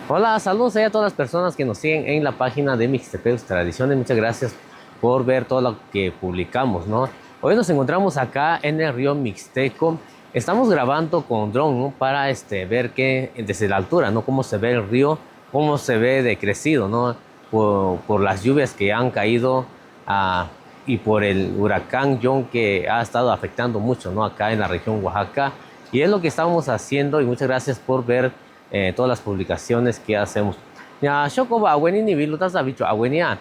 Hola, saludos a todas las personas que nos siguen en la página de Mixtepec Tradiciones. Muchas gracias por ver todo lo que publicamos, ¿no? Hoy nos encontramos acá en el río Mixteco. Estamos grabando con dron, ¿no? Para ver que desde la altura, ¿no? Cómo se ve el río, cómo se ve decrecido, ¿no? Por las lluvias que han caído ah, y por el huracán John que ha estado afectando mucho, ¿no? Acá en la región Oaxaca. Y es lo que estamos haciendo y muchas gracias por ver todas las publicaciones que hacemos. Ya, yo como abueni ni bilu ta sabi cho abueni a.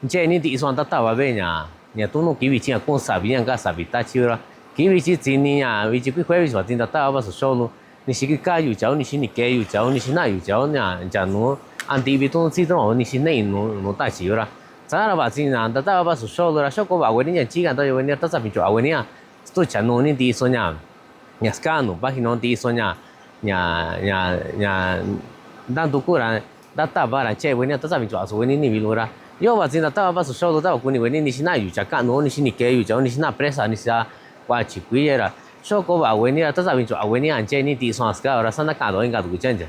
Che ni di son ta ta ba be nya. Nya tu no kiwi chi con sabi nya ga sabi ta chi ra. Kiwi chi zi ni ya, wi chi ku hwe wi so tin ta ta ba so sho lu. Ni shi ka yu chao ni shi ni ke yu chao ni shi na yu chao nya ja nu an di bi tu si tu ni shi nei nu ta chi ra. Sa ra ba chi na ta ta ba so sho lu ra sho ko ba abueni nya chi ga ta abueni ta sabi cho abueni a. Tu cha nu ni di so nya. Nya ska nu ba hi no di so nya nhà đang tu cura đã ta ba là chơi với nhau tất cả mình chọn số với những người luôn yo và chính là ta ba số số ta của những người ní xin na yu cha cả nó ní xin ní kế yu cháu ní xin na presa ní xin qua chỉ quý là số có bảo với nhau tất cả mình chọn với nhau anh chơi ní tí xong ska rồi sang nó cả đó anh cả đủ chân chứ